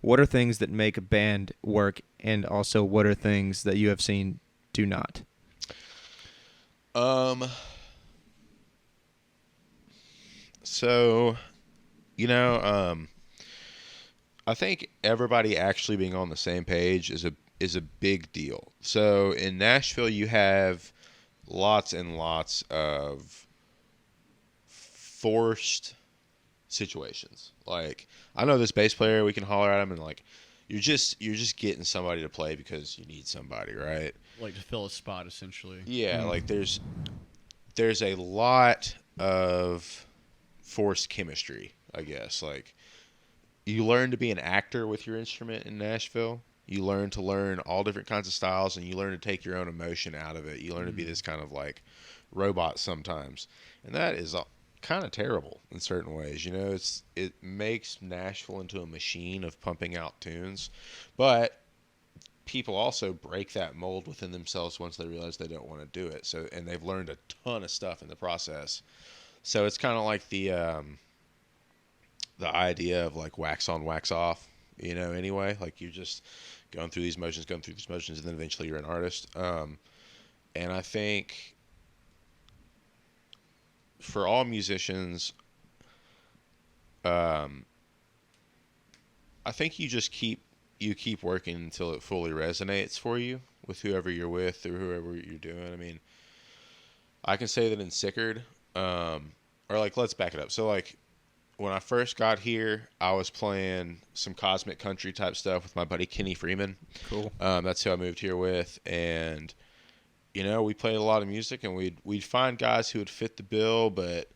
what are things that make a band work, and also what are things that you have seen do not? Um. So, you know, I think everybody actually being on the same page is a big deal. So in Nashville, you have lots and lots of forced situations. Like I know this bass player, we can holler at him, and like you're just getting somebody to play because you need somebody, right? Like to fill a spot, essentially. Yeah, like there's a lot of forced chemistry, I guess. Like you learn to be an actor with your instrument in Nashville. You learn all different kinds of styles, and you learn to take your own emotion out of it. You learn to be this kind of like robot sometimes, and that is kind of terrible in certain ways. You know, it makes Nashville into a machine of pumping out tunes, but people also break that mold within themselves once they realize they don't want to do it. So, and they've learned a ton of stuff in the process. So it's kind of like the idea of like wax on, wax off, you know, anyway. Like you're just going through these motions, and then eventually you're an artist. And I think for all musicians, um, I think you keep working until it fully resonates for you with whoever you're with or whoever you're doing. I mean, I can say that in Sickard, or like let's back it up. So like when I first got here, I was playing some cosmic country type stuff with my buddy Kenny Freeman. Cool. That's who I moved here with, and you know we played a lot of music, and we'd find guys who would fit the bill, but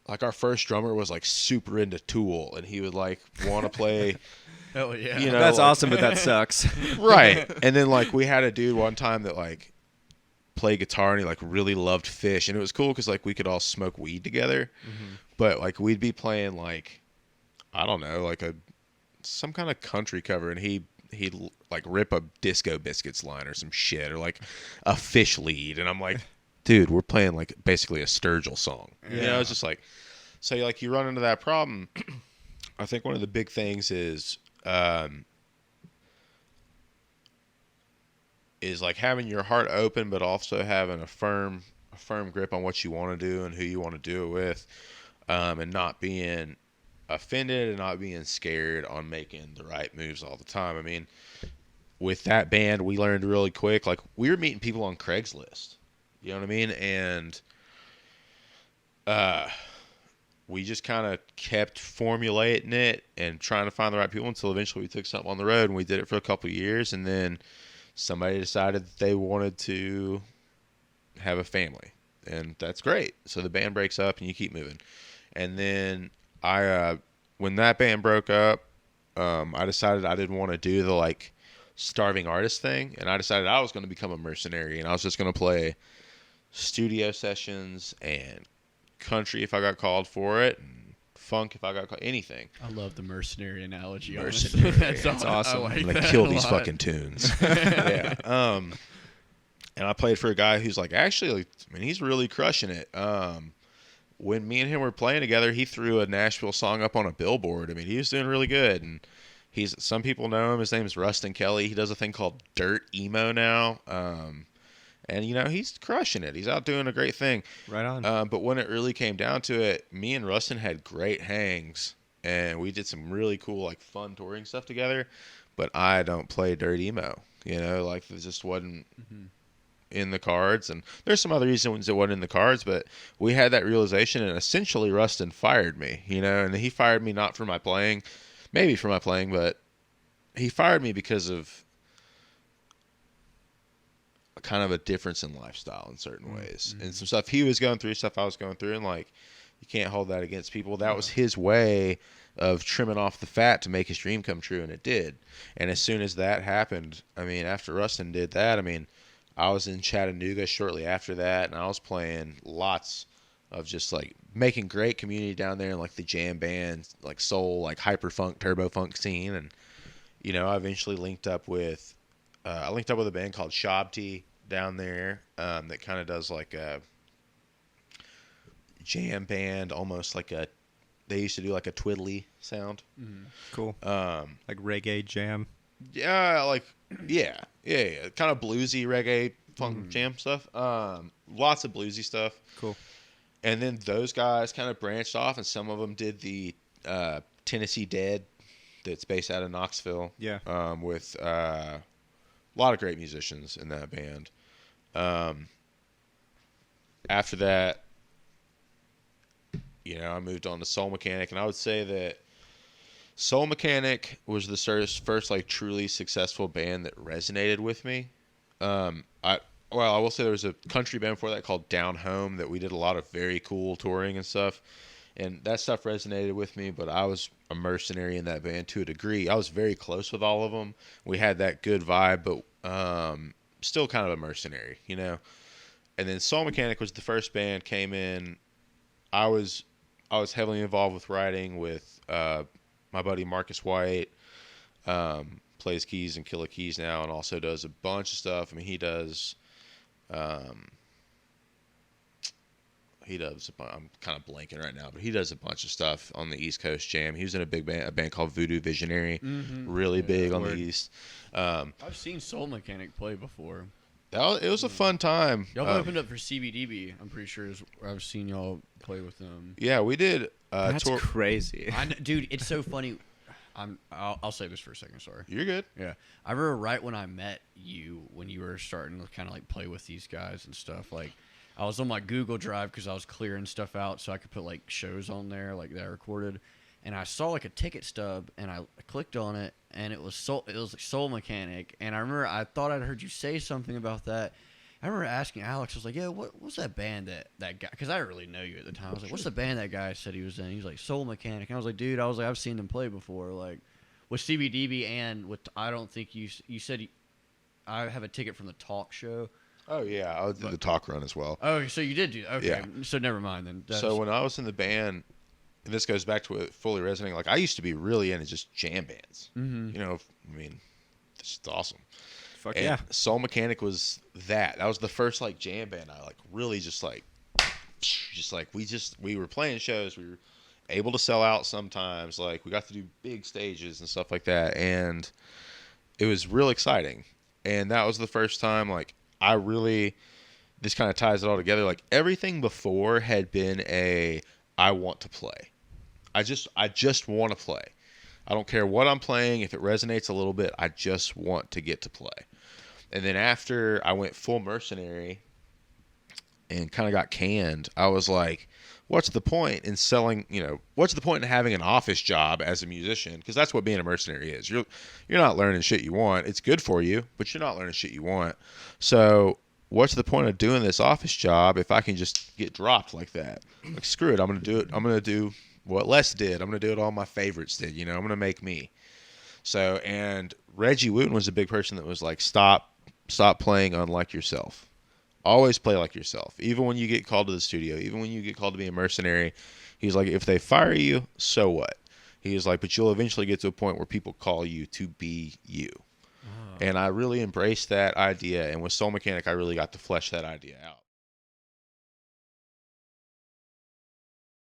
like our first drummer was like super into Tool, and he would like want to play. Hell yeah. You know, That's like, awesome, but that sucks. right. And then like we had a dude one time that like played guitar and he like really loved Fish, and it was cool because like we could all smoke weed together, but like we'd be playing like I don't know like some kind of country cover, and he'd like rip a Disco Biscuits line or some shit, or like a Fish lead, and I'm like, dude, we're playing like basically a Sturgill song. You know, it's just like so like you run into that problem. I think one of the big things is like having your heart open, but also having a firm grip on what you want to do and who you want to do it with, and not being offended and not being scared on making the right moves all the time. I mean, with that band, we learned really quick. Like we were meeting people on Craigslist, you know what I mean, and we just kind of kept formulating it and trying to find the right people until eventually we took something on the road, and we did it for a couple of years, and then somebody decided that they wanted to have a family, and that's great. So the band breaks up and you keep moving. And then when that band broke up, I decided I didn't want to do the like starving artist thing, and I decided I was going to become a mercenary, and I was just going to play studio sessions and country if I got called for it, and funk if I got called, anything. I love the mercenary analogy. Mercenary. That's That's awesome. I like I'm gonna that kill a these lot. fucking tunes. Yeah. And I played for a guy who's like actually, like, I mean, he's really crushing it. When me and him were playing together, he threw a Nashville song up on a billboard. I mean, he was doing really good, and some people know him. His name's Rustin Kelly. He does a thing called Dirt Emo now. And you know he's crushing it. He's out doing a great thing. Right on. But when it really came down to it, me and Rustin had great hangs, and we did some really cool, like, fun touring stuff together. But I don't play dirt emo. You know, like it just wasn't in the cards. And there's some other reasons it wasn't in the cards, but we had that realization, and essentially Rustin fired me. You know, and he fired me not for my playing, maybe for my playing, but he fired me because of kind of a difference in lifestyle in certain ways, and some stuff he was going through, stuff I was going through, and like you can't hold that against people. That was his way of trimming off the fat to make his dream come true, and it did. And as soon as that happened, I mean, after Rustin did that, I mean, I was in Chattanooga shortly after that, and I was playing lots of just like making great community down there, and like the jam band, like soul, like hyper funk, turbo funk scene. And you know, I eventually linked up with a band called Shabti down there, that kind of does like a jam band, almost like They used to do like a twiddly sound. Cool. Like reggae jam. Yeah, yeah, kind of bluesy reggae funk jam stuff. Lots of bluesy stuff. Cool. And then those guys kind of branched off, and some of them did the Tennessee Dead, that's based out of Knoxville. Yeah. With a lot of great musicians in that band. After that, I moved on to Soul Mechanic, and I would say that Soul Mechanic was the first like truly successful band that resonated with me. I will say there was a country band before that called Down Home that we did a lot of very cool touring and stuff, and that stuff resonated with me. But I was a mercenary in that band to a degree. I was very close with all of them. We had that good vibe, but still kind of a mercenary, And then Soul Mechanic was the first band came in. I was heavily involved with writing with my buddy Marcus White, plays keys and Killer Keys now, and also does a bunch of stuff. I mean, he does. I'm kind of blanking right now, but he does a bunch of stuff on the East Coast Jam. He was in a band called Voodoo Visionary, really big on the East. I've seen Soul Mechanic play before. It was a fun time. Y'all opened up for CBDB. I'm pretty sure I've seen y'all play with them. Yeah, we did. That's crazy. Dude, it's so funny. I'll say this for a second. Sorry. You're good. Yeah, I remember right when I met you, when you were starting to kind of like play with these guys and stuff. Like, I was on my Google Drive because I was clearing stuff out so I could put like shows on there, like that I recorded. And I saw like a ticket stub, and I clicked on it, and it was like Soul Mechanic. And I remember I thought I'd heard you say something about that. I remember asking Alex, I was like, "Yeah, what's that band that guy?" Because I didn't really know you at the time. I was like, "What's the band that guy said he was in?" He was like, "Soul Mechanic." And I was like, "Dude, I've seen them play before, like with CBDB and with I don't think you said I have a ticket from the talk show." Oh yeah, I did the talk run as well. Oh, so you did do okay. Yeah. So never mind then. So when I was in the band, and this goes back to it fully resonating. Like, I used to be really into just jam bands. Mm-hmm. I mean, it's just awesome. Fuck And yeah. Soul Mechanic was that. That was the first like jam band I like really just like we were playing shows. We were able to sell out sometimes. Like, we got to do big stages and stuff like that, and it was real exciting. And that was the first time like this kind of ties it all together. Like, everything before had been I want to play. I just want to play. I don't care what I'm playing. If it resonates a little bit, I just want to get to play. And then after I went full mercenary and kind of got canned, I was like, what's the point in selling, what's the point in having an office job as a musician? Because that's what being a mercenary is. You're not learning shit you want. It's good for you, but you're not learning shit you want. So what's the point of doing this office job if I can just get dropped like that? Like, screw it. I'm going to do it. I'm going to do what Les did. I'm going to do it all my favorites did. I'm going to make me. So, and Reggie Wooten was a big person that was like, stop playing unlike yourself. Always play like yourself. Even when you get called to the studio, even when you get called to be a mercenary, he's like, if they fire you, so what? He was like, but you'll eventually get to a point where people call you to be you. And I really embraced that idea. And with Soul Mechanic, I really got to flesh that idea out.